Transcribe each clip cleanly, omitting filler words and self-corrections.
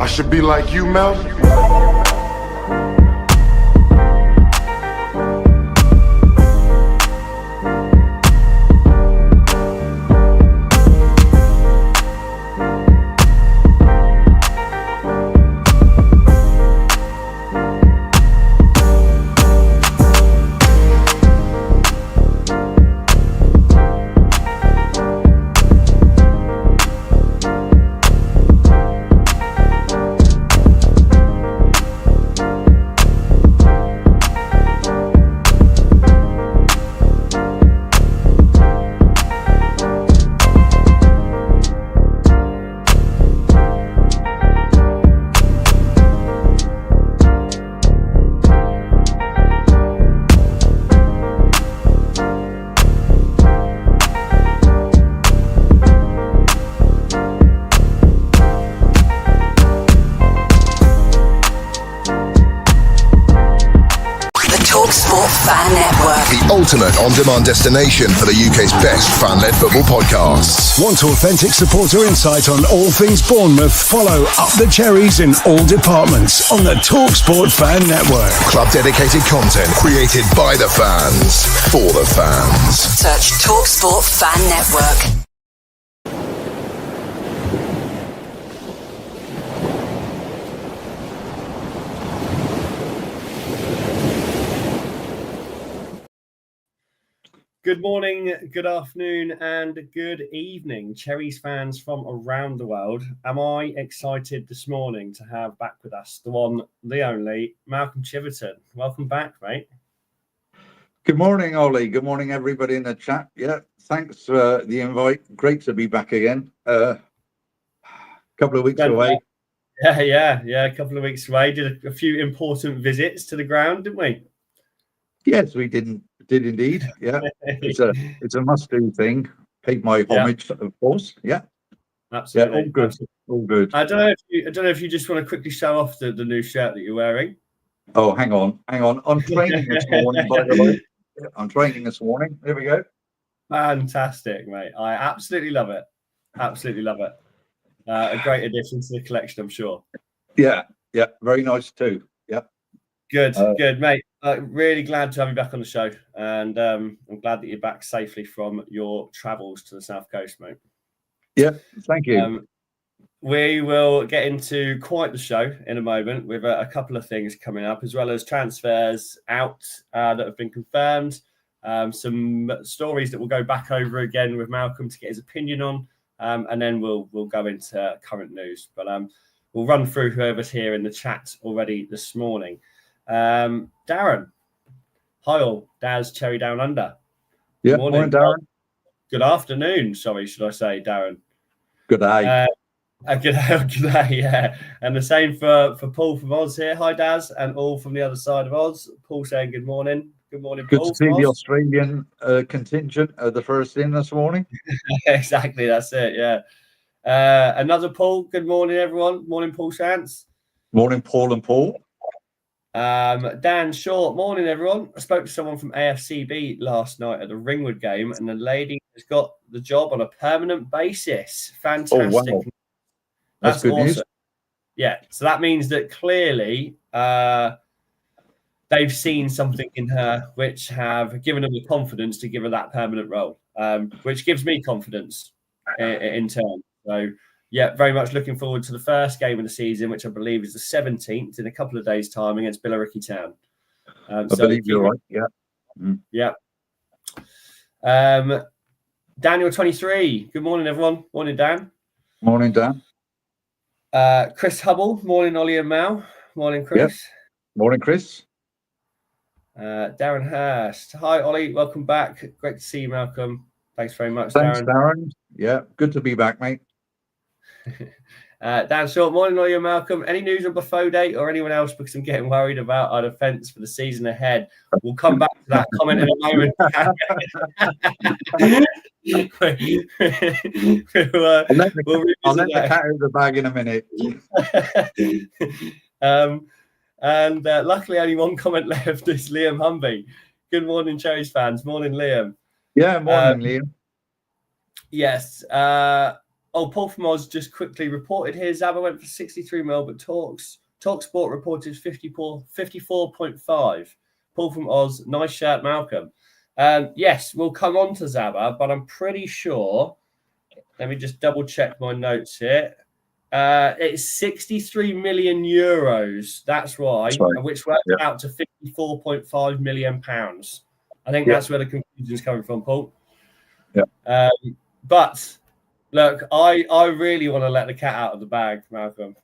should be like you, Mel. Ultimate on-demand destination for the UK's best fan-led football podcasts. Want authentic supporter insight on all things Bournemouth? Follow Up the Cherries in all departments on the TalkSport Fan Network. Club-dedicated content created by the fans, for the fans. Search TalkSport Fan Network. Good morning, good afternoon, and good evening, Cherries fans from around the world. Am I excited this morning to have back with us the one, the only, Malcolm Chiverton. Welcome back, mate. Good morning, Ollie. Good morning, everybody in the chat. Yeah, thanks for the invite. Great to be back again. Couple of weeks away. Yeah, a couple of weeks away. Did a few important visits to the ground, didn't we? Yes, we did indeed. Yeah, it's a must-do thing. Paid my homage, of course. Yeah, absolutely. Yeah, all good. Absolutely. All good. I don't know if you just want to quickly show off the new shirt that you're wearing. Oh, hang on. I'm training this morning, by the way. I'm training this morning. There we go. Fantastic, mate. I absolutely love it. Absolutely love it. A great addition to the collection, I'm sure. Yeah. Very nice too. Yeah. Good, mate. Really glad to have you back on the show, and I'm glad that you're back safely from your travels to the South Coast, mate. Yeah, thank you. We will get into quite the show in a moment with a couple of things coming up, as well as transfers out that have been confirmed, some stories that we'll go back over again with Malcolm to get his opinion on, and then we'll go into current news. But we'll run through whoever's here in the chat already this morning. Darren. Hi all. Daz Cherry Down Under. Yeah, morning Darren. Good afternoon, sorry, should I say, Darren. Good day. Good day, yeah. And the same for Paul from Oz here. Hi, Daz, and all from the other side of Oz. Paul saying good morning. Good morning, Paul. Good to see the Australian contingent the first in this morning. Exactly, that's it, yeah. Another Paul. Good morning, everyone. Morning, Paul Shantz. Morning, Paul and Paul. Dan Short, morning everyone. I spoke to someone from AFCB last night at the Ringwood game, and the lady has got the job on a permanent basis. Fantastic. Oh, wow. That's good awesome news. Yeah, so that means that clearly they've seen something in her which have given them the confidence to give her that permanent role, which gives me confidence in turn. So yeah, very much looking forward to the first game of the season, which I believe is the 17th in a couple of days' time against Billericay Town. I believe you're right, yeah. Yeah. Daniel 23, good morning, everyone. Morning, Dan. Morning, Dan. Chris Hubble, morning, Ollie and Mal. Morning, Chris. Yep. Morning, Chris. Darren Hurst. Hi, Ollie. Welcome back. Great to see you, Malcolm. Thanks very much, Thanks, Darren. Darren. Yeah, good to be back, mate. Dan Short, morning, Ollie and Malcolm. Any news on Bafode or anyone else? Because I'm getting worried about our defence for the season ahead. We'll come back to that comment in a moment. I'll let the cat out of the bag in a minute. And luckily, only one comment left is Liam Humby. Good morning, Cherries fans. Morning, Liam. Yeah, morning, Liam. Yes. Paul from Oz just quickly reported here. Zaba went for 63 mil, but TalkSport reported 54.5. Paul from Oz, nice shirt, Malcolm. Yes, we'll come on to Zaba, but I'm pretty sure. Let me just double check my notes here. It's 63 million euros. That's right, which works out to 54.5 million pounds. I think that's where the confusion is coming from, Paul. Yeah. But look, I really want to let the cat out of the bag, Malcolm.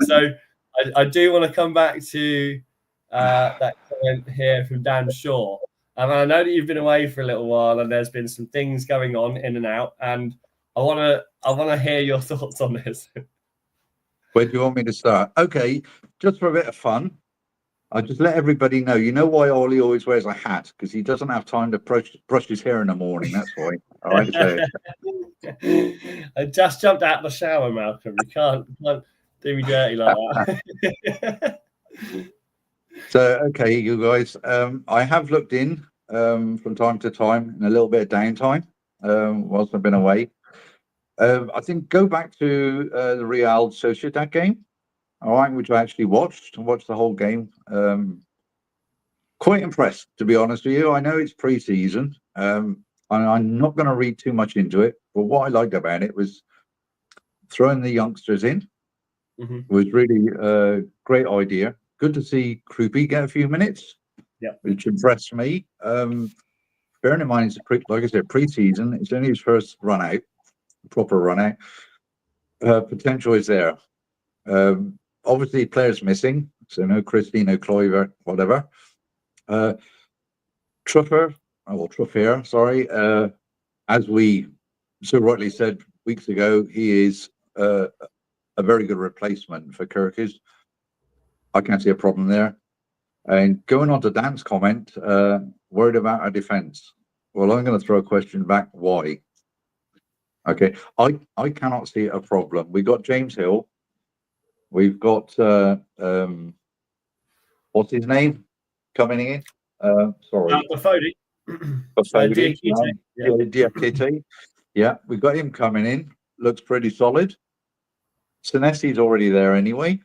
So I do want to come back to that comment here from Dan Shaw. And I know that you've been away for a little while, and there's been some things going on in and out, and I want to hear your thoughts on this. Where do you want me to start? Okay, just for a bit of fun, I'll just let everybody know. You know why Ollie always wears a hat? Because he doesn't have time to brush his hair in the morning. That's why. All right. So I just jumped out of the shower, Malcolm. You can't do me dirty like that. So okay, you guys. I have looked in from time to time in a little bit of downtime whilst I've been away. I think go back to the Real Sociedad game, all right, which I actually watched the whole game. Quite impressed, to be honest with you. I know it's pre-season, and I'm not going to read too much into it, but what I liked about it was throwing the youngsters in. Was really a great idea. Good to see Krupi get a few minutes, which impressed me. Bearing in mind, it's like I said, pre-season. It's only his first run out. Proper run out. Potential is there. Obviously, players missing, so no Christie, no Cloyver, whatever. Truffaut, sorry. As we so rightly said weeks ago, he is a very good replacement for Kirkus. I can't see a problem there. And going on to Dan's comment, worried about our defence. Well, I'm going to throw a question back. Why? Okay, I cannot see a problem. We've got James Hill. We've got what's his name coming in? Sorry, Fodi. Diakite. Yeah, we've got him coming in. Looks pretty solid. Senesi's already there anyway.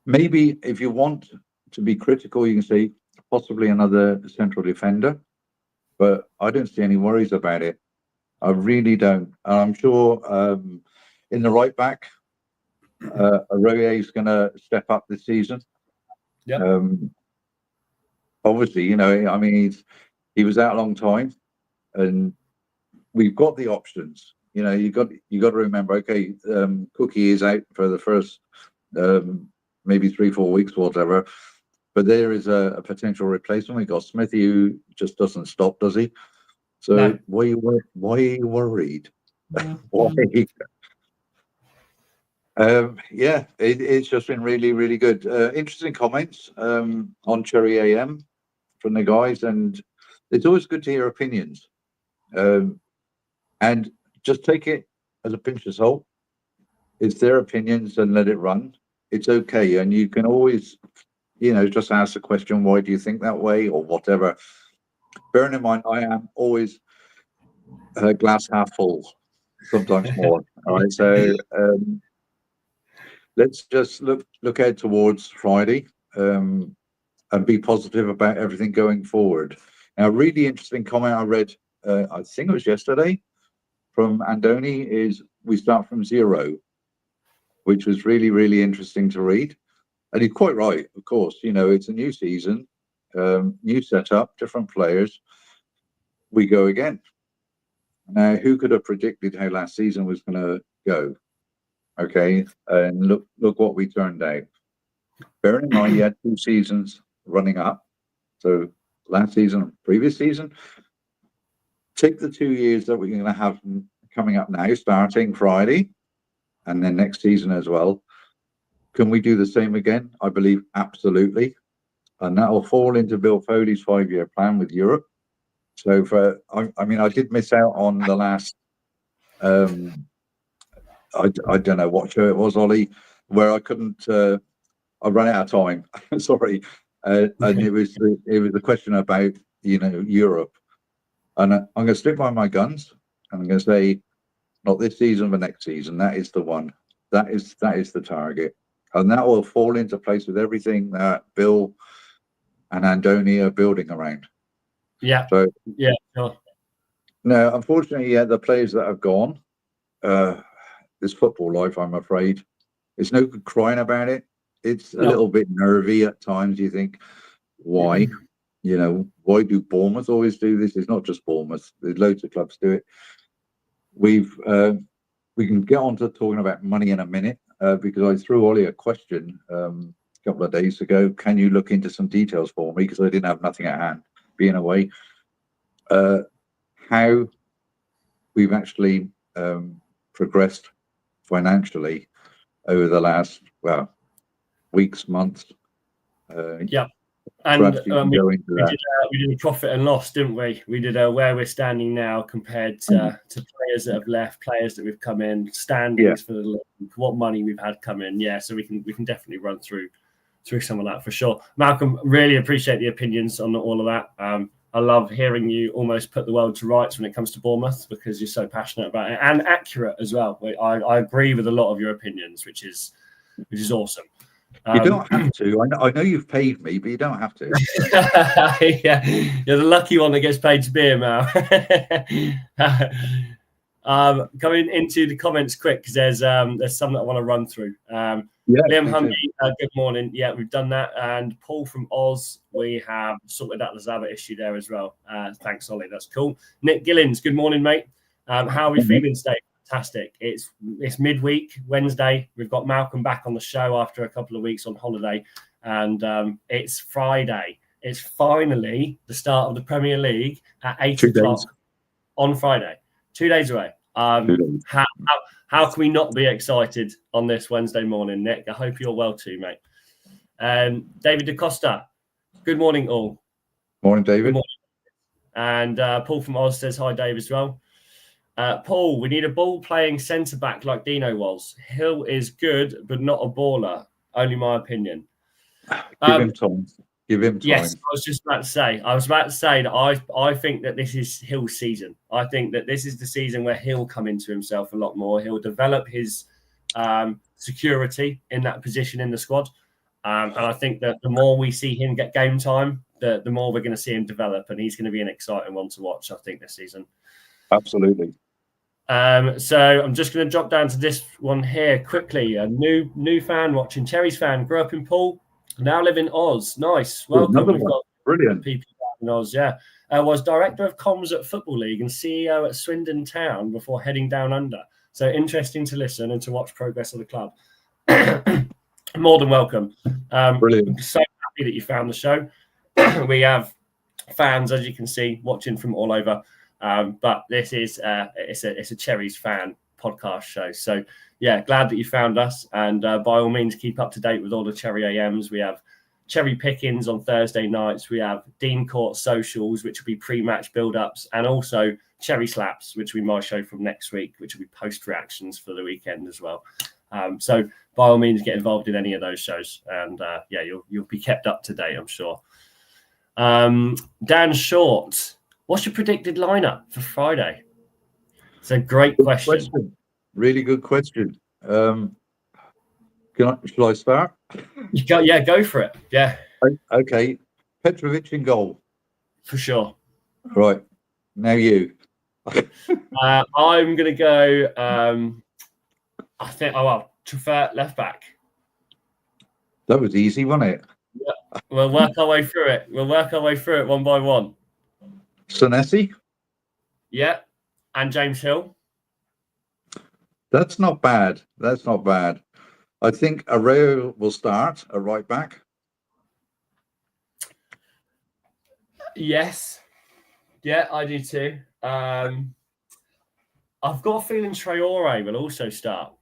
Maybe if you want to be critical, you can say possibly another central defender, but I don't see any worries about it. I really don't. I'm sure in the right back, Arroyo is going to step up this season. Yeah. Obviously, you know, I mean, he was out a long time, and we've got the options. You know, you got to remember. Okay, Cookie is out for the first maybe 3-4 weeks, whatever. But there is a potential replacement. We got Smithy, who just doesn't stop, does he? So no. Why are you worried? Why? Yeah, it's just been really, really good. Interesting comments on Cherry AM from the guys, and it's always good to hear opinions. And just take it as a pinch of salt. It's their opinions and let it run. It's okay, and you can always, you know, just ask the question, why do you think that way, or whatever. Bearing in mind, I am always glass half full, sometimes more. All right, so let's just look ahead towards Friday and be positive about everything going forward. Now, a really interesting comment I read, I think it was yesterday, from Andoni, is we start from zero, which was really, really interesting to read. And he's quite right, of course. You know, it's a new season, new setup, different players. We go again. Now, who could have predicted how last season was going to go? Okay, and look what we turned out. Bearing in mind, you had 2 seasons running up. So last season, previous season. Take the 2 years that we're going to have coming up now, starting Friday, and then next season as well. Can we do the same again? I believe absolutely. And that will fall into Bill Foley's 5-year plan with Europe. So I mean, I did miss out on the last, I don't know what show it was, Ollie, where I couldn't, I ran out of time. Sorry. And it was a question about, you know, Europe. And I'm going to stick by my guns. And I'm going to say Not this season, but next season. That is the one. That is the target. And that will fall into place with everything that Bill and Andoni are building around. Yeah. So, yeah, sure. no, unfortunately, the players that have gone, this football life, I'm afraid, it's no good crying about it. It's a little bit nervy at times. You think, why? Why do Bournemouth always do this? It's not just Bournemouth. There's loads of clubs do it. We can get on to talking about money in a minute because I threw Ollie a question a couple of days ago. Can you look into some details for me? Because I didn't have nothing at hand, being away. How we've actually progressed financially over the last weeks, months. And we did a profit and loss, didn't we? We did where we're standing now compared to players that have left, players that we've come in, standings for the league, what money we've had come in. Yeah, so we can definitely run through some of that for sure. Malcolm, really appreciate the opinions on all of that. I love hearing you almost put the world to rights when it comes to Bournemouth because you're so passionate about it and accurate as well. I agree with a lot of your opinions, which is awesome. You don't have to. I know you've paid me, but you don't have to. Yeah, you're the lucky one that gets paid to be here, Mal. Coming into the comments quick because there's some that I want to run through. Liam Humby, good morning. Yeah, we've done that. And Paul from Oz, we have sorted out the Zaba issue there as well. Thanks, Ollie. That's cool. Nick Gillins, good morning, mate. How are we feeling today? Fantastic. It's midweek, Wednesday. We've got Malcolm back on the show after a couple of weeks on holiday. And it's Friday. It's finally the start of the Premier League at 8 o'clock on Friday. 2 days away. How can we not be excited on this Wednesday morning, Nick? I hope you're well too, mate. David DaCosta, good morning, all. Morning, David. Good morning. And Paul from Oz says hi, Dave, as well. Paul, we need a ball-playing centre-back like Dino was. Hill is good, but not a baller. Only my opinion. Give him time. Give him time. Yes, I was just about to say. That I think that this is Hill's season. I think that this is the season where he'll come into himself a lot more. He'll develop his security in that position in the squad. And I think that the more we see him get game time, the more we're going to see him develop. And he's going to be an exciting one to watch, I think, this season. Absolutely. So I'm just going to drop down to this one here quickly. A new fan watching, Cherries fan, grew up in Poole, now live in Oz. Nice. Welcome. We've got brilliant people in Oz, yeah. Was director of comms at Football League and CEO at Swindon Town before heading down under. So interesting to listen and to watch progress of the club. More than welcome. Brilliant. So happy that you found the show. We have fans, as you can see, watching from all over. But this is it's a Cherries fan podcast show. So yeah, glad that you found us, and by all means keep up to date with all the Cherry AMs. We have Cherry Pickings on Thursday nights. We have Dean Court socials, which will be pre-match build-ups, and also Cherry Slaps, which will be my show from next week, which will be post-reactions for the weekend as well. So by all means get involved in any of those shows, and yeah, you'll be kept up to date, I'm sure. Dan Short, what's your predicted lineup for Friday? It's a great question. Really good question. Shall I start? Go for it. Yeah. Okay. Petrovic in goal. For sure. Right. Now you. I'm going to go, I think, Traffert left back. That was easy, wasn't it? Yeah. We'll work our way through it. One by one. Senesi? Yeah. And James Hill? That's not bad. I think Arreo will start at right back. Yes. Yeah, I do too. I've got a feeling Traore will also start.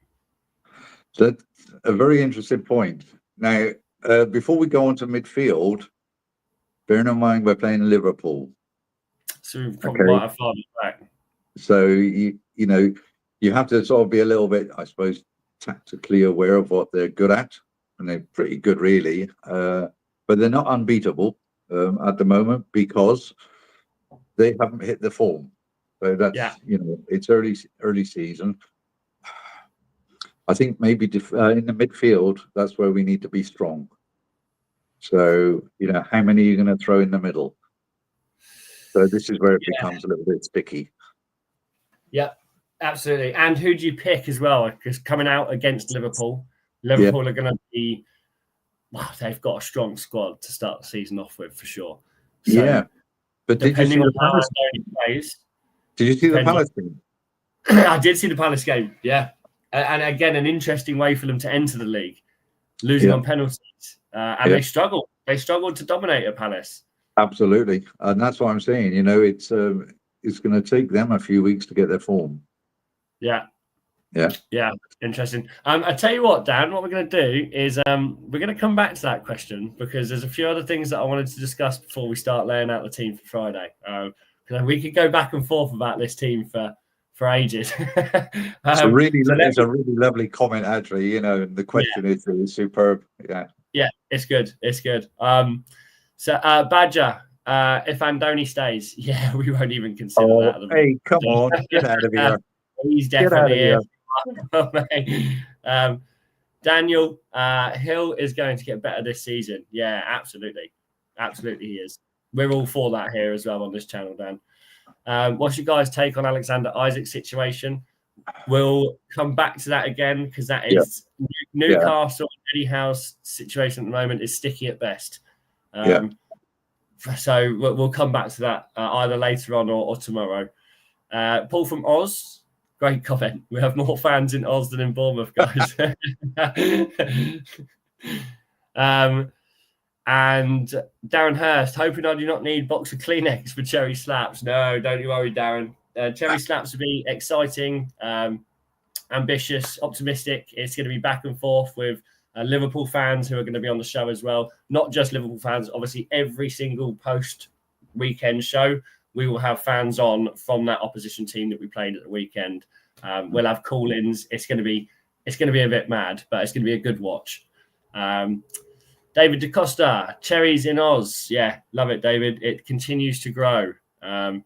That's a very interesting point. Now, before we go on to midfield, bearing in mind we're playing Liverpool. So we probably might have farther back. So, you have to sort of be a little bit, I suppose, tactically aware of what they're good at. And they're pretty good, really. But they're not unbeatable at the moment because they haven't hit the form. So that's it's early season. I think maybe in the midfield, that's where we need to be strong. So how many are you going to throw in the middle? So this is where it becomes a little bit sticky. Yeah, absolutely. And who do you pick as well? Because coming out against Liverpool are going to be. Wow, they've got a strong squad to start the season off with for sure. So, but did you see the Palace? Did you see the Palace game? I did see the Palace game. Yeah, and again, an interesting way for them to enter the league, losing on penalties, and they struggled. They struggled to dominate at Palace. Absolutely, and that's what I'm saying. It's going to take them a few weeks to get their form. Yeah. Interesting. I tell you what, Dan, what we're going to do is we're going to come back to that question because there's a few other things that I wanted to discuss before we start laying out the team for Friday. We could go back and forth about this team for ages. It's a really lovely comment, actually. And the question is superb. Yeah, it's good. It's good. So Badger, if Andoni stays, we won't even consider that. Hey, come on, get out of here. He's definitely here. Daniel Hill is going to get better this season. Yeah, absolutely he is. We're all for that here as well on this channel, Dan. What's your guys' take on Alexander Isak's situation? We'll come back to that again because that is Newcastle Eddie Howe's situation at the moment is sticky at best. So we'll come back to that either later on or tomorrow. Paul from Oz. Great comment. We have more fans in Oz than in Bournemouth, guys. And Darren Hurst, hoping I do not need box of Kleenex for Cherry Slaps. No, don't you worry, Darren. Cherry Slaps will be exciting, ambitious, optimistic. It's going to be back and forth with Liverpool fans who are going to be on the show as well. Not just Liverpool fans. Obviously, every single post-weekend show, we will have fans on from that opposition team that we played at the weekend. We'll have call-ins. It's going to be a bit mad, but it's going to be a good watch. David DaCosta, Cherries in Oz. Yeah, love it, David. It continues to grow. My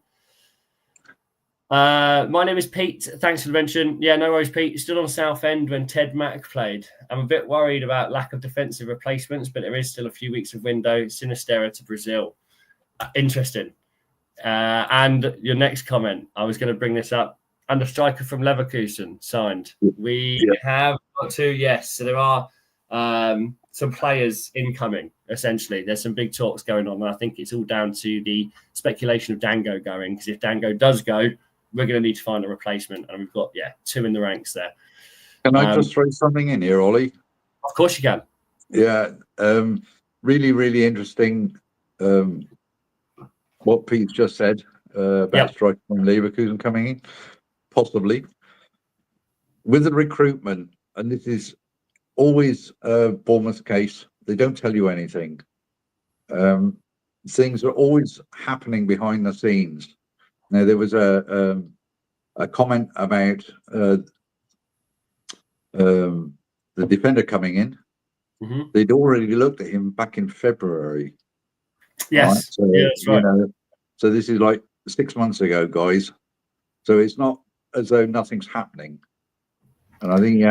name is Pete. Thanks for the mention. Yeah, no worries, Pete. Stood on Southend when Ted Mack played. I'm a bit worried about lack of defensive replacements, but there is still a few weeks of window. Sinistera to Brazil. Interesting. And your next comment, I was going to bring this up. And a striker from Leverkusen signed. We have got to, yes. So there are some players incoming, essentially. There's some big talks going on. And I think it's all down to the speculation of Dango going. Because if Dango does go, we're going to need to find a replacement. And we've got, two in the ranks there. Can I just throw something in here, Ollie? Of course you can. Yeah. Really, really interesting what Pete's just said about striker from Leverkusen coming in. Possibly. With the recruitment, and this is always Bournemouth's case, they don't tell you anything. Things are always happening behind the scenes. Now, there was a comment about the defender coming in. Mm-hmm. They'd already looked at him back in February. Yes, right? So, that's right. So this is like 6 months ago, guys. So it's not as though nothing's happening. And I think,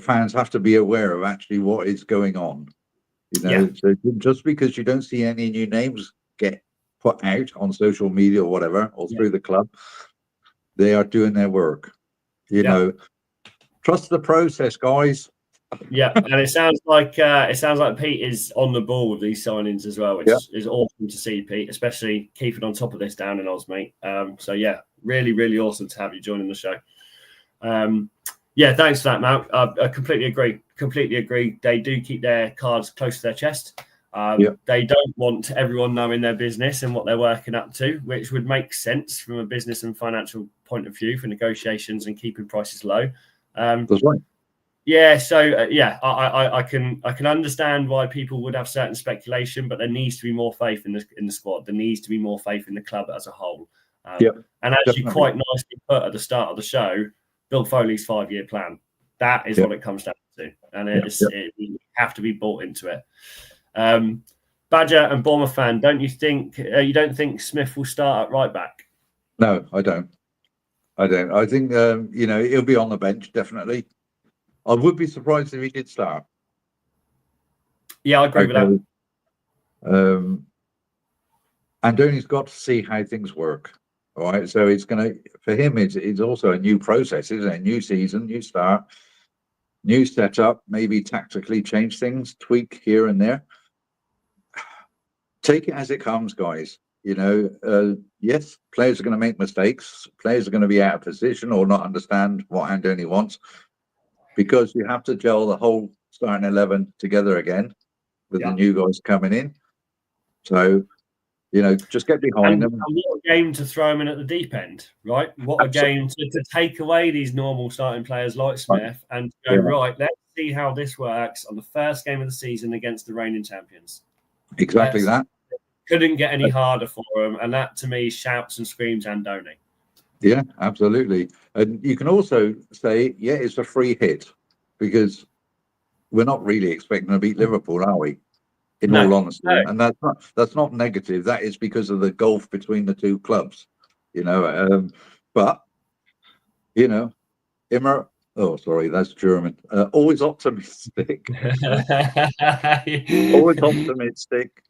fans have to be aware of actually what is going on. So just because you don't see any new names get put out on social media or whatever, or through the club, they are doing their work. Trust the process, guys. Yeah, and it sounds like Pete is on the ball with these signings as well, which is awesome to see, Pete, especially keeping on top of this down in Oz, mate. Really, really awesome to have you joining the show. Thanks for that, Mal. I completely agree. They do keep their cards close to their chest. They don't want everyone knowing their business and what they're working up to, which would make sense from a business and financial point of view for negotiations and keeping prices low. That's right. Yeah, so I can understand why people would have certain speculation, but there needs to be more faith in the squad. There needs to be more faith in the club as a whole. And as definitely. you quite nicely put at the start of the show, Bill Foley's 5-year plan. That is what it comes down to, and you have to be bought into it. Badger and Bournemouth fan, don't you think Smith will start at right back? No, I don't. I think he'll be on the bench definitely. I would be surprised if he did start. Yeah, I agree with that. Andoni's got to see how things work. All right, so for him. It's also a new process, isn't it? New season, new start, new setup. Maybe tactically change things, tweak here and there. Take it as it comes, guys. Yes, players are going to make mistakes. Players are going to be out of position or not understand what Andoni wants, because you have to gel the whole starting 11 together again with the new guys coming in. So, just get behind them. And what a game to throw them in at the deep end, right? What a game to take away these normal starting players like Smith and go, right, let's see how this works on the first game of the season against the reigning champions. Exactly that. Couldn't get any harder for them. And that, to me, shouts and screams Andoni. Yeah, absolutely. And you can also say, it's a free hit, because we're not really expecting to beat Liverpool, are we? In all honesty, and that's not negative. That is because of the gulf between the two clubs, But immer. Oh, sorry, that's German. Always optimistic. Always optimistic.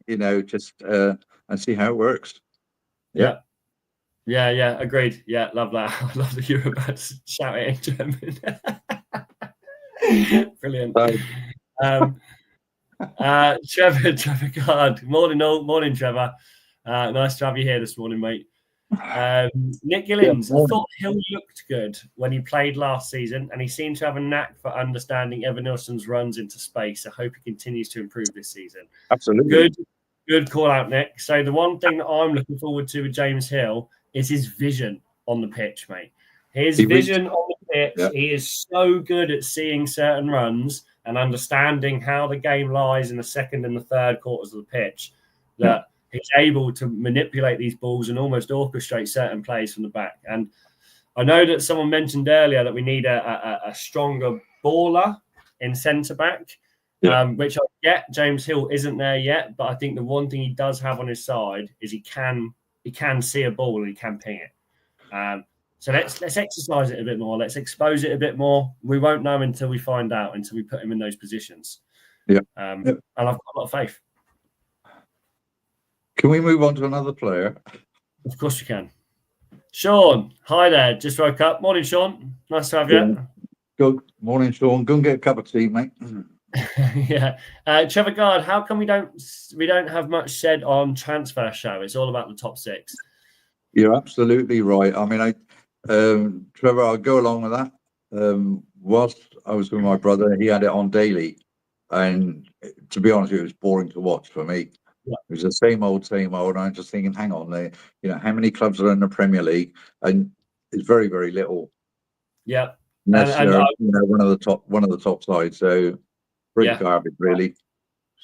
Just and see how it works. Yeah. Agreed. Yeah, love that. I love that you were about to shout it in German. Brilliant. Trevor Card. Morning all. Morning, Trevor. Nice to have you here this morning, mate. Nick Gillins. I thought Hill looked good when he played last season, and he seemed to have a knack for understanding Evan Nilsson's runs into space. I hope he continues to improve this season. Absolutely. Good call out, Nick. So the one thing that I'm looking forward to with James Hill is his vision on the pitch, mate. His vision on the pitch, he is so good at seeing certain runs and understanding how the game lies in the second and the third quarters of the pitch, that he's able to manipulate these balls and almost orchestrate certain plays from the back. And I know that someone mentioned earlier that we need a stronger baller in centre-back, which I get. James Hill isn't there yet, but I think the one thing he does have on his side is he can see a ball and he can ping it. So let's exercise it a bit more. Let's expose it a bit more. We won't know until we find out, until we put him in those positions. And I've got a lot of faith. Can we move on to another player? Of course we can. Sean, hi there. Just woke up. Morning, Sean. Nice to have you. Good morning, Sean. Go and get a cup of tea, mate. Trevor Guard, how come we don't have much said on transfer show? It's all about the top six. You're absolutely right. I mean, Trevor, I'll go along with that. Whilst I was with my brother, he had it on daily, and to be honest, it was boring to watch for me. It was the same old. And I'm just thinking, hang on, how many clubs are in the Premier League? And it's very, very little. Yeah, unless one of the top sides. So pretty garbage, really.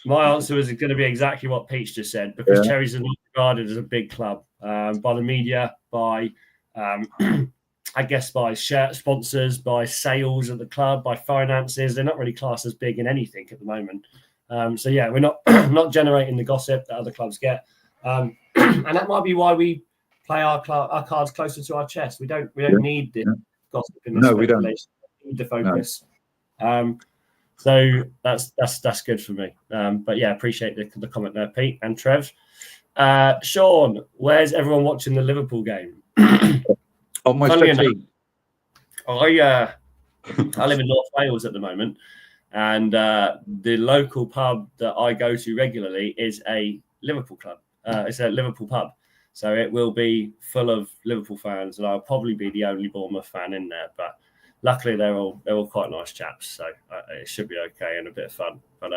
My answer is going to be exactly what Peach just said, because Cherries are not regarded as a big club by the media, by I guess by shirt sponsors, by sales at the club, by finances. They're not really classed as big in anything at the moment. So we're not not generating the gossip that other clubs get, and that might be why we play our cards closer to our chest. We don't need the gossip in this. No, we don't. We need the focus. No. So that's good for me. But appreciate the comment there, Pete and Trev. Sean, where's everyone watching the Liverpool game? On my settee. I live in North Wales at the moment, and the local pub that I go to regularly is a Liverpool club. It's a Liverpool pub, so it will be full of Liverpool fans, and I'll probably be the only Bournemouth fan in there. But luckily, they're all quite nice chaps, so it should be okay and a bit of fun. But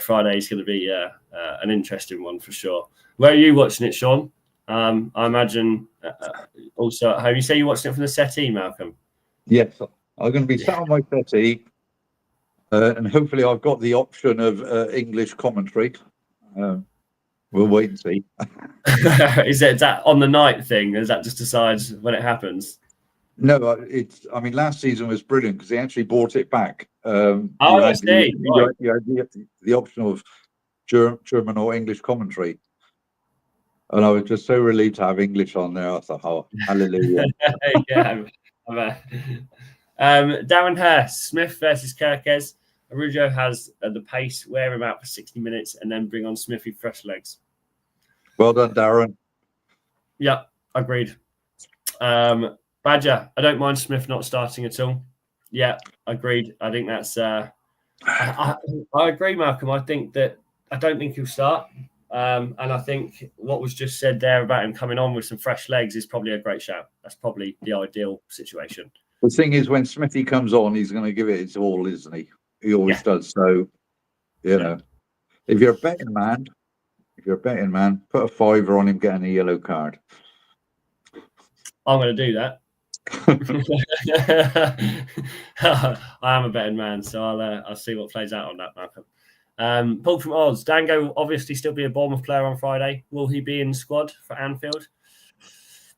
Friday's going to be an interesting one for sure. Where are you watching it, Sean? I imagine also at home. You say you're watching it from the settee, Malcolm? Yes, I'm going to be sat on my settee, and hopefully I've got the option of English commentary. We'll wait and see. Is that on the night thing? Is that just decides when it happens? No, last season was brilliant because they actually brought it back. I see. You had the option of German or English commentary. And I was just so relieved to have English on there. I thought, oh, hallelujah. Yeah. Darren Hurst, Smith versus Kirkes. Arujo has the pace, wear him out for 60 minutes, and then bring on Smithy fresh legs. Well done, Darren. Yeah, agreed. Badger, I don't mind Smith not starting at all. Yeah, agreed. I think that's. I agree, Malcolm. I don't think he'll start. And I think what was just said there about him coming on with some fresh legs is probably a great shout. That's probably the ideal situation. The thing is, when Smithy comes on, he's going to give it his all, isn't he? He always does. So, you know, if you're a betting man, put a $5 on him getting a yellow card. I'm going to do that. I am a betting man, so I'll see what plays out on that, Malcolm. Paul from Oz. Dango will obviously still be a Bournemouth player on Friday. Will he be in squad for Anfield?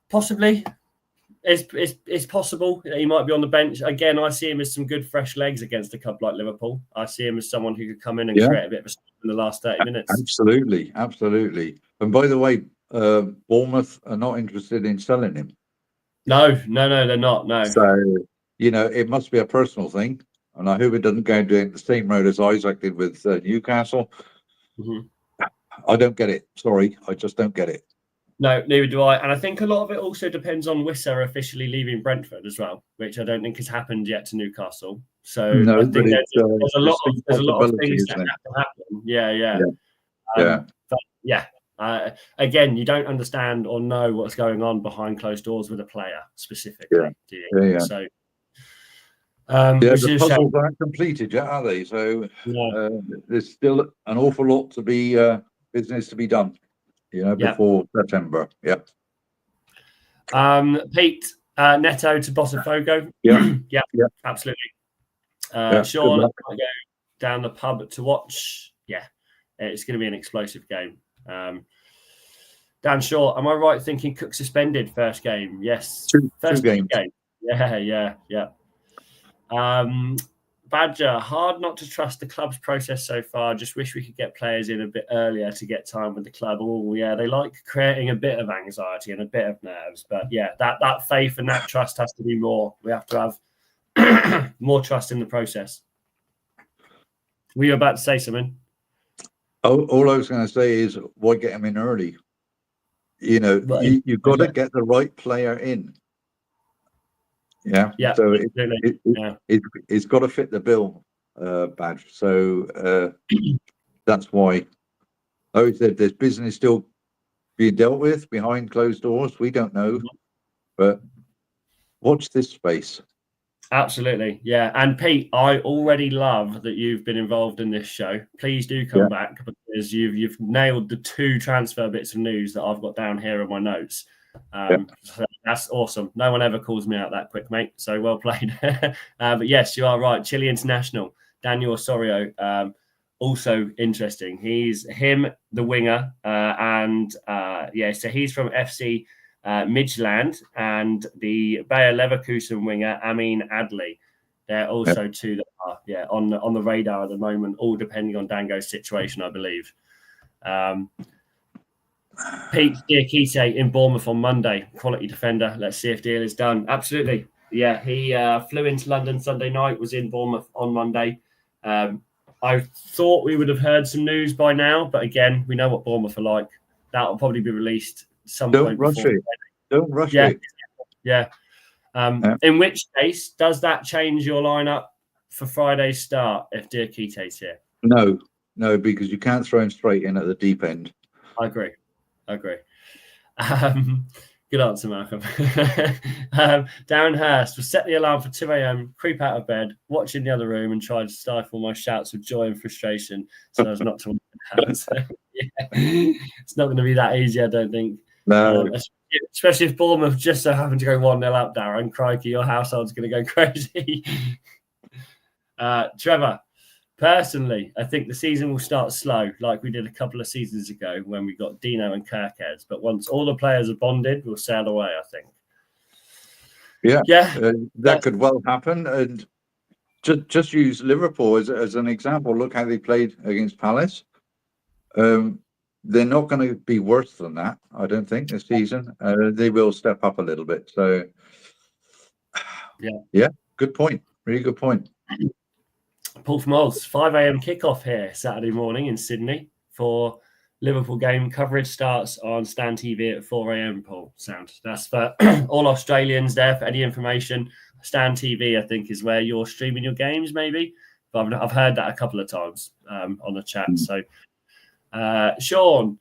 Possibly. It's possible. He might be on the bench. Again, I see him as some good fresh legs against a club like Liverpool. I see him as someone who could come in and create a bit of a start in the last 30 minutes. Absolutely. And by the way, Bournemouth are not interested in selling him. No, they're not. No. So, it must be a personal thing. And I hope it doesn't go down the same road as Isaac did with Newcastle. Mm-hmm. I don't get it. Sorry, I just don't get it. No, neither do I. And I think a lot of it also depends on Wissa officially leaving Brentford as well, which I don't think has happened yet to Newcastle. So I think there's a lot of things that have to happen. Yeah. Again, you don't understand or know what's going on behind closed doors with a player specifically. Do you? Yeah. So, the puzzles aren't completed yet, are they? So there's still an awful lot to be business to be done. Before September. Yeah. Pete, Neto to Botafogo. Yeah. Yeah, absolutely. Sean, I go down the pub to watch. Yeah, it's going to be an explosive game. Dan Shaw, am I right thinking Cook suspended first game? Yes. First two games. Game. Yeah. Badger, hard not to trust the club's process so far. Just wish we could get players in a bit earlier to get time with the club. Oh, yeah, they like creating a bit of anxiety and a bit of nerves. But yeah, that faith and that trust has to be more. We have to have more trust in the process. Were you about to say something? All I was going to say is, why get them in early? You've got to get the right player in. Yeah. So it's got to fit the bill, Badge. So that's why. I said there's business still being dealt with behind closed doors. We don't know, but watch this space. Absolutely, yeah. And Pete, I already love that you've been involved in this show. Please do come back, because you've nailed the 2 transfer bits of news that I've got down here in my notes. So that's awesome. No one ever calls me out that quick, mate. So well played. But yes, you are right. Chile international Daniel Osorio, also interesting. He's the winger, so he's from FC Midtjylland, and the Bayer Leverkusen winger Amin Adli. They're also 2 that are on the radar at the moment, all depending on Dango's situation, I believe. Pete Diakite in Bournemouth on Monday, quality defender. Let's see if deal is done. Absolutely. Yeah, he flew into London Sunday night, was in Bournemouth on Monday. I thought we would have heard some news by now, but again, we know what Bournemouth are like. That will probably be released some point. Don't rush it. Yeah. In which case, does that change your lineup for Friday's start if Diakite's here? No, because you can't throw him straight in at the deep end. I agree. Good answer, Malcolm. Darren Hurst will set the alarm for 2 a.m, creep out of bed, watch in the other room, and try to stifle my shouts of joy and frustration so as not to. It's not going to be that easy, I don't think. No. Especially if Bournemouth just so happen to go 1-0 up, Darren. Crikey, your household's going to go crazy. Trevor. Personally, I think the season will start slow, like we did a couple of seasons ago when we got Dino and Kirkheads. But once all the players are bonded, we'll sail away, I think. That could well happen. And just use Liverpool as an example. Look how they played against Palace. they're not going to be worse than that, I don't think, this season. They will step up a little bit. So, yeah, good point. Really good point. Paul from Oz, 5 a.m. kickoff here Saturday morning in Sydney for Liverpool game. Coverage starts on Stan TV at 4 a.m. Paul, sound. That's for all Australians there. For any information, Stan TV, I think, is where you're streaming your games, maybe. But I've heard that a couple of times on the chat. So, Sean,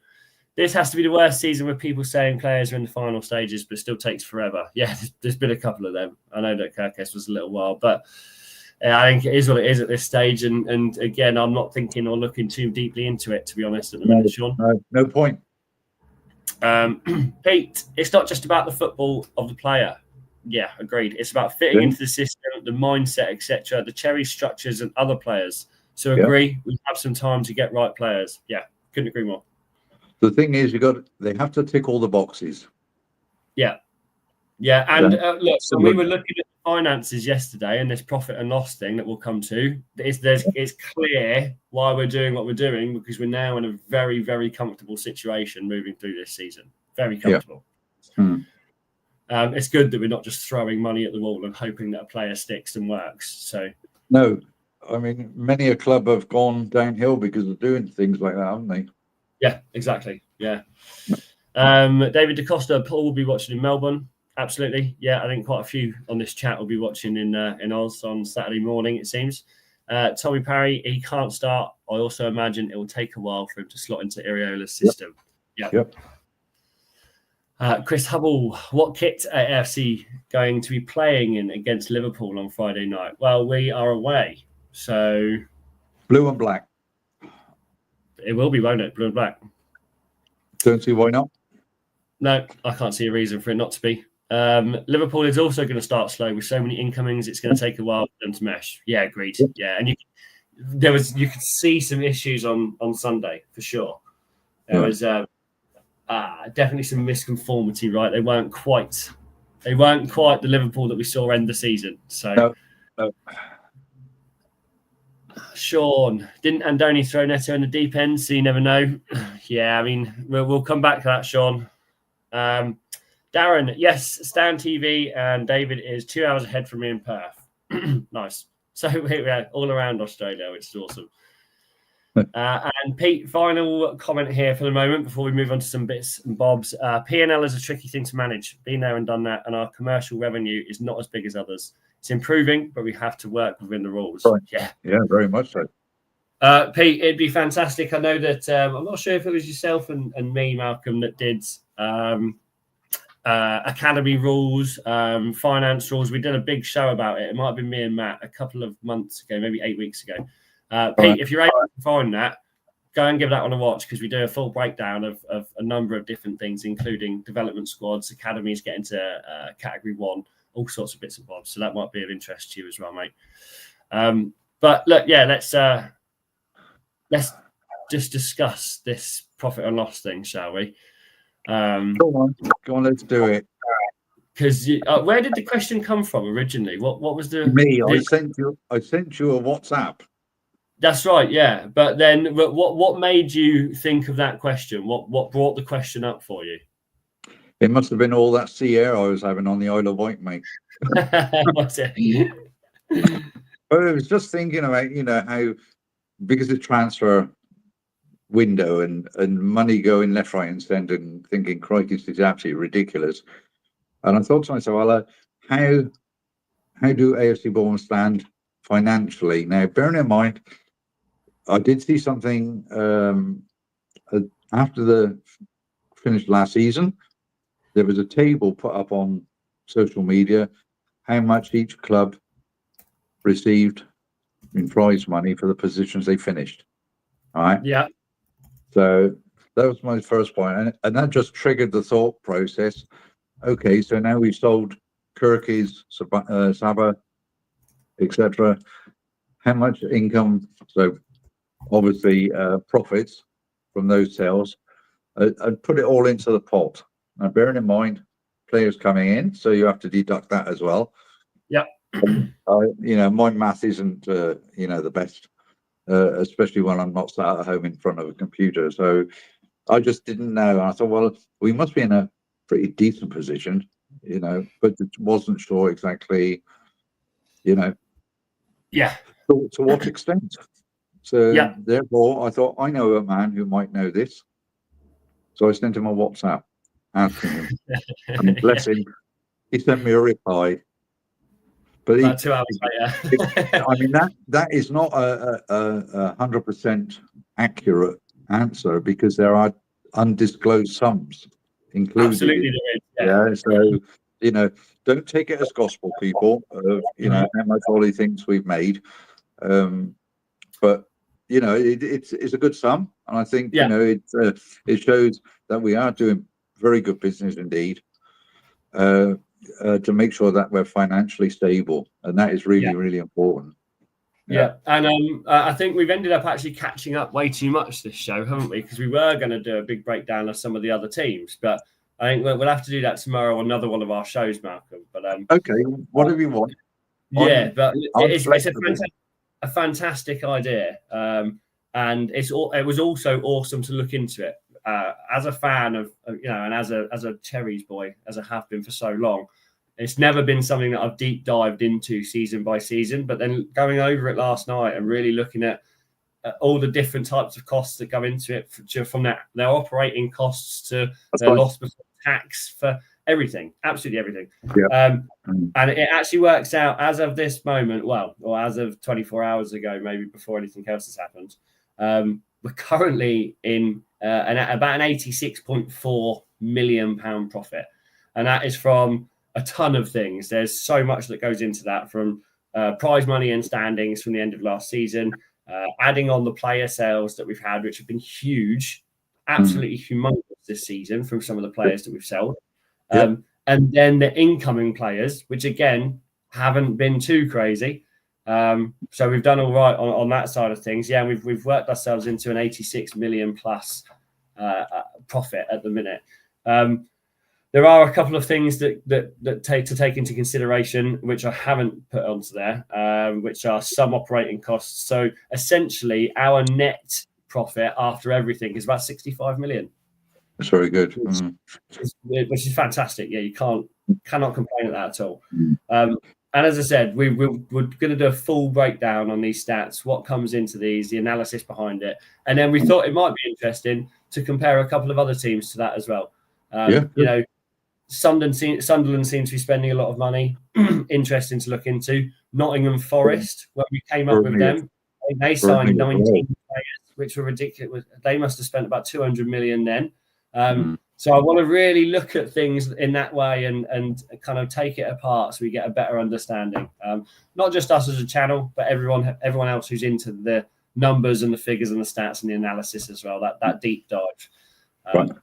this has to be the worst season with people saying players are in the final stages, but it still takes forever. Yeah, there's been a couple of them. I know that Kirkes was a little while, but I think it is what it is at this stage. And again, I'm not thinking or looking too deeply into it, to be honest, at the minute, Sean. No point. Pete, it's not just about the football of the player. Yeah, agreed. It's about fitting into the system, the mindset, etc., the Cherries structures and other players. So agree, we have some time to get right players. Yeah, couldn't agree more. The thing is, they have to tick all the boxes. Yeah. And look, when we were looking at the finances yesterday and this profit and loss thing that we'll come to, it's clear why we're doing what we're doing, because we're now in a very, very comfortable situation moving through this season. Very comfortable. It's good that we're not just throwing money at the wall and hoping that a player sticks and works. So no, I mean, many a club have gone downhill because of doing things like that, haven't they? Yeah, exactly. Yeah. David DaCosta, Paul will be watching in Melbourne. Absolutely. Yeah, I think quite a few on this chat will be watching in Oz on Saturday morning, it seems. Tommy Parry, he can't start. I also imagine it will take a while for him to slot into Iriola's system. Yep. Chris Hubble, what kit are AFC going to be playing in against Liverpool on Friday night? Well, we are away, so blue and black. It will be, won't it? Blue and black. Don't see why not. No, I can't see a reason for it not to be. Liverpool is also going to start slow with so many incomings. It's going to take a while for them to mesh. Yeah, agreed. Yeah, and you could see some issues on Sunday for sure. There was definitely some misconformity. Right, they weren't quite the Liverpool that we saw end the season. So. No. Sean, didn't Andoni throw Neto in the deep end? So you never know. Yeah, I mean, we'll come back to that, Sean. Darren, yes, Stan TV, and David is 2 hours ahead from me in Perth. Nice. So we're all around Australia, which is awesome. And Pete, final comment here for the moment before we move on to some bits and bobs. P&L is a tricky thing to manage. Been there and done that, and our commercial revenue is not as big as others. It's improving, but we have to work within the rules. Right. Yeah, very much so. Pete, it'd be fantastic. I know that I'm not sure if it was yourself and me, Malcolm, that did academy rules, finance rules. We did a big show about it. It might have been me and Matt a couple of months ago, maybe 8 weeks ago. Pete, if you're able to find that, go and give that one a watch, because we do a full breakdown of a number of different things, including development squads, academies getting to category 1, all sorts of bits and bobs. So that might be of interest to you as well, mate. But look, yeah, let's just discuss this profit and loss thing, shall we? Go on, let's do it. Because where did the question come from originally? What was the me? I sent you a WhatsApp. That's right, yeah. But then, what made you think of that question? What brought the question up for you? It must have been all that sea air I was having on the Isle of Wight, mate. What's it? But I was just thinking about, how, because the transfer window and money going left, right, and centre, and thinking, crikey, this is absolutely ridiculous. And I thought to myself, well, how do AFC Bournemouth stand financially? Now, bearing in mind, I did see something after the finished last season. There was a table put up on social media, how much each club received in prize money for the positions they finished. All right. Yeah. So that was my first point. And that just triggered the thought process. Okay, so now we've sold Kirkies, Saba, etc. How much income? So obviously profits from those sales. I'd put it all into the pot. Now, bearing in mind players coming in, so you have to deduct that as well. Yeah. My math isn't the best, especially when I'm not sat at home in front of a computer. So I just didn't know. And I thought, well, we must be in a pretty decent position, but wasn't sure exactly, Yeah. to what extent. So Yeah. therefore, I thought, I know a man who might know this. So I sent him a WhatsApp asking him. And bless him, he sent me a reply. But About 2 hours later. I mean, that is not a 100% accurate answer, because there are undisclosed sums included. Absolutely, there is. Yeah. So, don't take it as gospel, people, of, how much Ollie thinks we've made. But, it's a good sum. And I think, it shows that we are doing very good business indeed. To make sure that we're financially stable, and that is really, really important. Yeah, and I think we've ended up actually catching up way too much this show, haven't we? Because we were going to do a big breakdown of some of the other teams, but I think we'll have to do that tomorrow on another one of our shows, Malcolm. But okay, whatever you want. Yeah, but it's a fantastic idea, and it was also awesome to look into it. As a fan of, and as a Cherries boy, as I have been for so long, it's never been something that I've deep dived into season by season. But then going over it last night and really looking at all the different types of costs that go into it, from their operating costs to their loss before tax, for everything, absolutely everything. Yeah. And it actually works out as of this moment, or as of 24 hours ago, maybe before anything else has happened. We're currently in about an £86.4 million profit. And that is from a ton of things. There's so much that goes into that, from prize money and standings from the end of last season, adding on the player sales that we've had, which have been huge, absolutely humongous this season from some of the players that we've sold. And then the incoming players, which again haven't been too crazy. So we've done all right on that side of things. Yeah, we've worked ourselves into an 86 million plus profit at the minute. There are a couple of things that take into consideration, which I haven't put onto there, which are some operating costs. So essentially, our net profit after everything is about 65 million. That's very good. Which is fantastic. Yeah, you cannot complain at that at all. And as I said, we're going to do a full breakdown on these stats, what comes into these, the analysis behind it. And then we thought it might be interesting to compare a couple of other teams to that as well. Sunderland seems to be spending a lot of money. Interesting to look into. Nottingham Forest, when we came up with them, they signed 19 players, which were ridiculous. They must have spent about 200 million then. So I want to really look at things in that way and kind of take it apart so we get a better understanding. Not just us as a channel, but everyone else who's into the numbers and the figures and the stats and the analysis as well. That deep dive,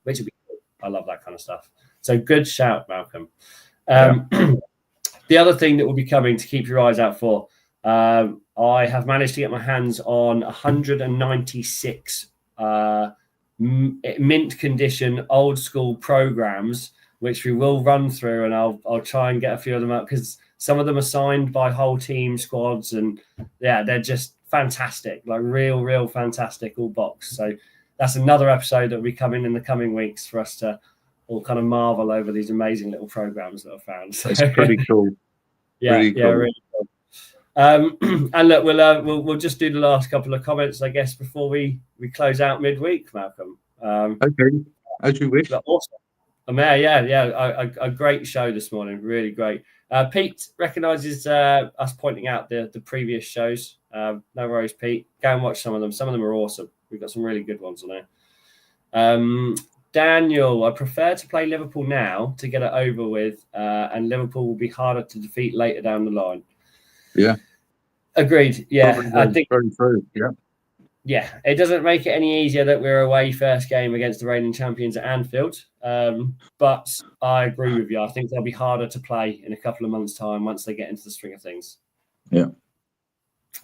which would be cool. I love that kind of stuff. So good shout, Malcolm. The other thing that will be coming to keep your eyes out for, I have managed to get my hands on 196 mint condition old school programs, which we will run through, and I'll try and get a few of them up, because some of them are signed by whole team squads, and they're just fantastic, like real fantastic all box. So that's another episode that will be coming in the coming weeks for us to all kind of marvel over these amazing little programs that I've found. So, it's pretty cool. Really cool. And look, we'll just do the last couple of comments, I guess, before we close out midweek, Malcolm. Okay, as you wish. Awesome. A great show this morning, really great. Pete recognises us pointing out the previous shows. No worries, Pete. Go and watch some of them. Some of them are awesome. We've got some really good ones on there. Daniel, I prefer to play Liverpool now to get it over with, and Liverpool will be harder to defeat later down the line. Yeah. Agreed. Yeah, I think very true. Yeah. Yeah, it doesn't make it any easier that we're away first game against the reigning champions at Anfield. But I agree with you. I think they'll be harder to play in a couple of months' time once they get into the swing of things. Yeah,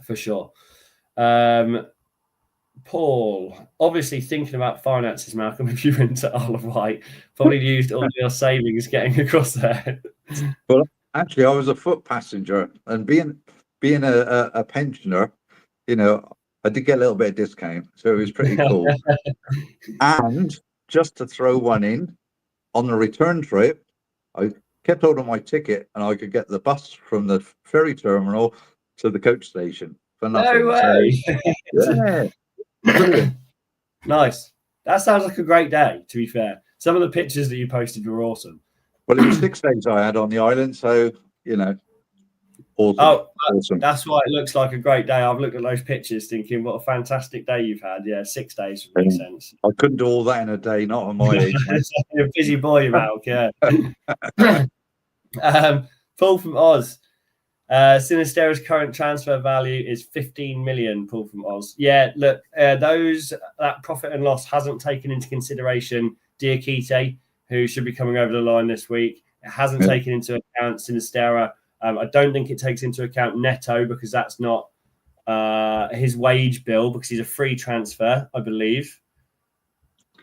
for sure. Paul, obviously thinking about finances, Malcolm, if you went to Isle of Wight, probably used all your savings getting across there. Well, actually, I was a foot passenger, and being a pensioner, I did get a little bit of discount, so it was pretty cool. And just to throw one in on the return trip. I kept hold of my ticket, and I could get the bus from the ferry terminal to the coach station for nothing. No way. So, yeah, brilliant. Nice. That sounds like a great day, to be fair. Some of the pictures that you posted were awesome. Well, it was 6 days I had on the island, so, awesome. Oh, awesome. That's why it looks like a great day. I've looked at those pictures thinking, what a fantastic day you've had. Yeah, 6 days makes sense. I couldn't do all that in a day, not on my age. You're a busy boy, Malk, yeah. Paul from Oz. Sinistera's current transfer value is 15 million, Paul from Oz. Yeah, look, that profit and loss hasn't taken into consideration Diakite, who should be coming over the line this week. It hasn't taken into account Sinistera. I don't think it takes into account Neto, because that's not his wage bill, because he's a free transfer, I believe.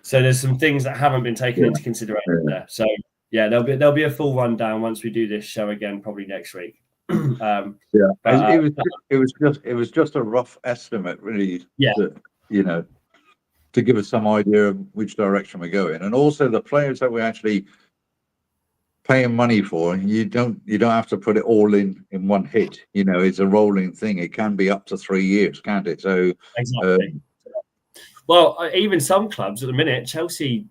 So there's some things that haven't been taken into consideration there. So yeah, there'll be a full rundown once we do this show again, probably next week. It was just a rough estimate, really. Yeah. To give us some idea of which direction we're going, and also the players that we're actually paying money for. You don't have to put it all in one hit. It's a rolling thing. It can be up to 3 years, can't it? So exactly. Well, even some clubs at the minute, Chelsea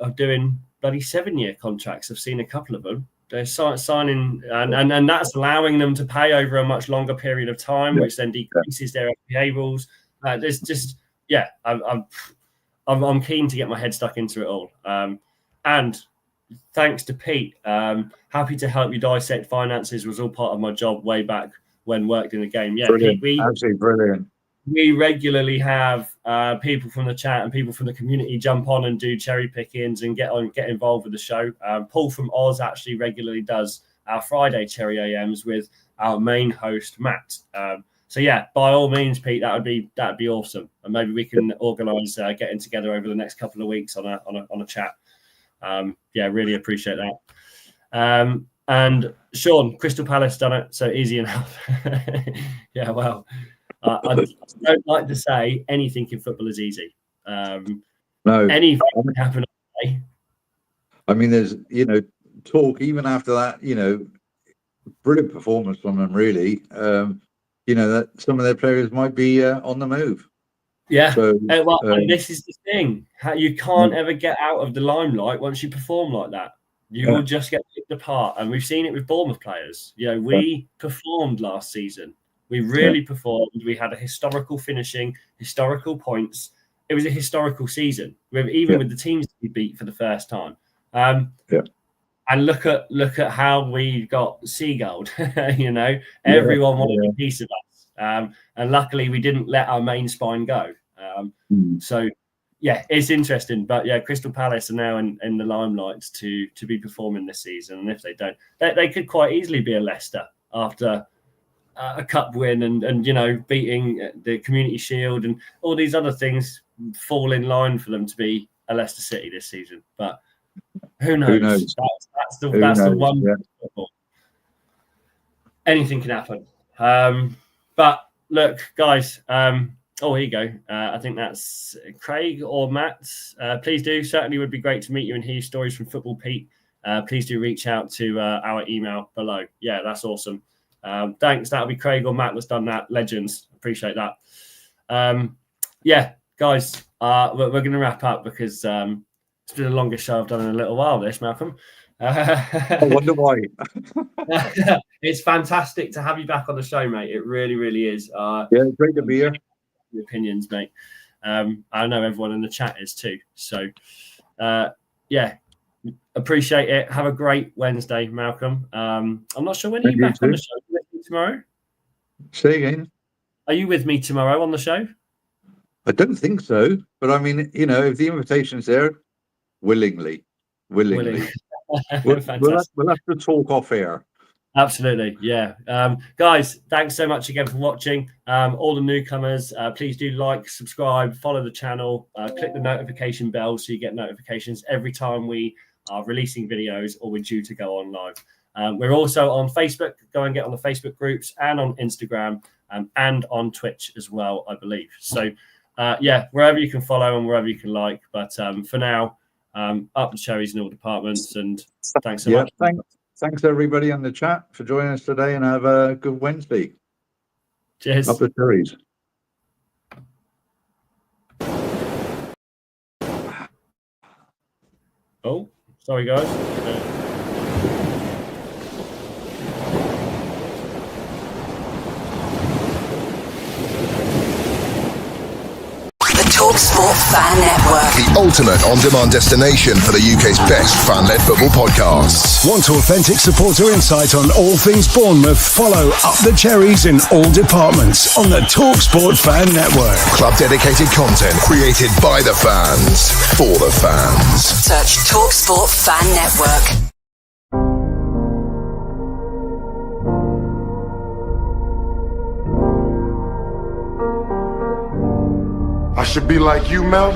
are doing bloody 7-year contracts. I've seen a couple of them. They're signing, and that's allowing them to pay over a much longer period of time, which then decreases their FPA rules. There's just, I'm keen to get my head stuck into it all. And thanks to Pete, happy to help you dissect finances was all part of my job way back when worked in the game. Yeah, brilliant. Pete, absolutely brilliant. We regularly have people from the chat and people from the community jump on and do cherry pickings and get involved with the show. Paul from Oz actually regularly does our Friday Cherry AMs with our main host Matt. So yeah, by all means, Pete, that'd be awesome, and maybe we can organise getting together over the next couple of weeks on a chat. Really appreciate that. And Sean, Crystal Palace done it, so easy enough. Yeah, well. I don't like to say anything in football is easy. No, anything can happen. I mean, there's talk even after that. Brilliant performance from them, really. That some of their players might be on the move. Yeah, so, and this is the thing: you can't ever get out of the limelight once you perform like that. You will just get picked apart, and we've seen it with Bournemouth players. We performed last season. We really performed. We had a historical finishing, historical points. It was a historical season, with the teams we beat for the first time. And look at how we got seagulled. Everyone wanted a piece of us, and luckily we didn't let our main spine go. So it's interesting. But Crystal Palace are now in the limelight to be performing this season, and if they don't, they could quite easily be a Leicester after a cup win and beating the Community Shield and all these other things fall in line for them to be a Leicester City this season. But who knows? That's the one. Yeah. Anything can happen. But look, guys. Here you go. I think that's Craig or Matt. Please do. Certainly would be great to meet you and hear stories from Football Pete. Please do reach out to our email below. Yeah, that's awesome. Thanks. That'll be Craig or Matt that's done that. Legends. Appreciate that. Guys, we're going to wrap up because it's been the longest show I've done in a little while, this, Malcolm. I wonder why. It's fantastic to have you back on the show, mate. It really, really is. Great to be here. Your opinions, mate. I know everyone in the chat is too. So, appreciate it. Have a great Wednesday, Malcolm. I'm not sure when are you back on the show. Are you with me tomorrow? Say again. Are you with me tomorrow on the show? I don't think so, but I mean, if the invitation's there, willingly. We'll have to talk off air. Absolutely, yeah. Guys, thanks so much again for watching. All the newcomers, please do like, subscribe, follow the channel, click the notification bell so you get notifications every time we are releasing videos or we're due to go on live. We're also on Facebook. Go and get on the Facebook groups and on Instagram and on Twitch as well, I believe. So, wherever you can follow and wherever you can like. But for now, Up the cherries in all departments, and thanks so Yeah, much. thanks everybody on the chat for joining us today, and have a good Wednesday. Cheers. Up the cherries. Oh, sorry guys. TalkSport Fan Network. The ultimate on-demand destination for the UK's best fan-led football podcasts. Want authentic supporter insight on all things Bournemouth? Follow Up the Cherries in all departments on the TalkSport Fan Network. Club-dedicated content created by the fans, for the fans. Search TalkSport Fan Network. I should be like you, Mel.